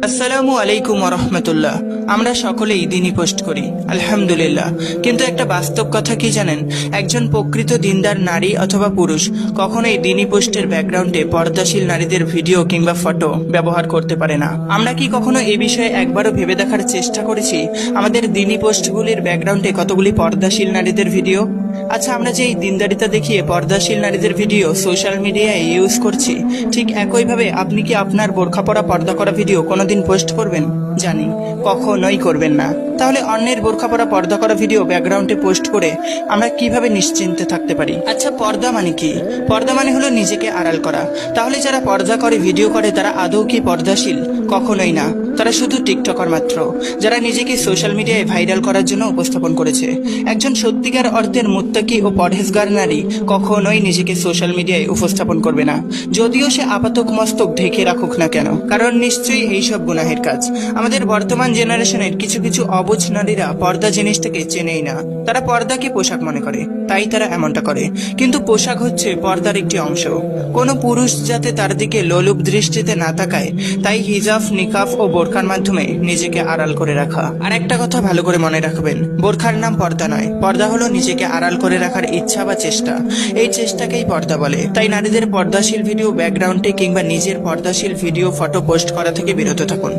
আসসালামু আলাইকুম ওয়া আমরা সকলেই দিনই পোস্ট করি আলহামদুলিল্লাহ, কিন্তু একটা বাস্তব কথা কি জানেন? একজন প্রকৃত দিনদার নারী অথবা পুরুষ কখনোই দিনই পোস্টের ব্যাকগ্রাউন্ডে পর্দাশীল নারীদের ভিডিও কিংবা ফটো ব্যবহার করতে পারে না। আমরা কি কখনো এ বিষয়ে একবারও ভেবে দেখার চেষ্টা করেছি আমাদের দিনই পোস্টগুলির ব্যাকগ্রাউন্ডে কতগুলি পর্দাশীল নারীদের ভিডিও? আচ্ছা, আমরা যে এই দিনদারিতা দেখিয়ে পর্দাশীল নারীদের ভিডিও সোশ্যাল মিডিয়ায় ইউজ করছি, ঠিক একইভাবে আপনি কি আপনার বোরখা পরা পর্দা করা ভিডিও কোনোদিন পোস্ট করবেন? জানি কখনোই করবেন না। তাহলে অন্যের বোরখা পরা পর্দা করা ভিডিও ব্যাকগ্রাউন্ডে পোস্ট করে আমরা কিভাবে নিশ্চিন্তে থাকতে পারি? আচ্ছা, পর্দা মানে কি? পর্দা মানে হলো নিজেকে আড়াল করা। তাহলে যারা পর্দা করে ভিডিও করে তারা আদৌ কি পর্দাশীল? কখনোই না, তারা শুধু টিকটকার মাত্র, যারা নিজেকে সোশ্যাল মিডিয়ায় ভাইরাল করার জন্য উপস্থাপন করেছে। একজন সত্যিকার অর্থের মুত্তাকি ও পরহেজগার নারী কখনোই নিজেকে সোশ্যাল মিডিয়ায় উপস্থাপন করবে না, যদিও সে আপাতক মস্তক ঢেকে রাখুক না কেন, কারণ নিশ্চয়ই এইসব গুনাহের কাজ। আমাদের বর্তমান জেনারেশনের কিছু কিছু অবুঝ নারীরা পর্দা জিনিসটাকে চেনেই না। তারা পর্দাকে পোশাক মনে করে, তাই তারা এমনটা করে। কিন্তু পোশাক হচ্ছে পর্দার একটি অংশ। কোনো পুরুষ যাতে তার দিকে লোলুপ দৃষ্টিতে না তাকায়, তাই হিজাব, নিকাফ ও বোরখার মাধ্যমে নিজেকে আড়াল করে রাখা। আর একটা কথা ভালো করে মনে রাখবেন, বোরখার নাম পর্দা নয়। পর্দা হলো নিজেকে আড়াল করে রাখার ইচ্ছা বা চেষ্টা, এই চেষ্টাকেই পর্দা বলে। তাই নারীদের পর্দাশীল ভিডিও ব্যাকগ্রাউন্ডে কিংবা নিজের পর্দাশীল ভিডিও ফটো পোস্ট করা থেকে বিরত থাকুন।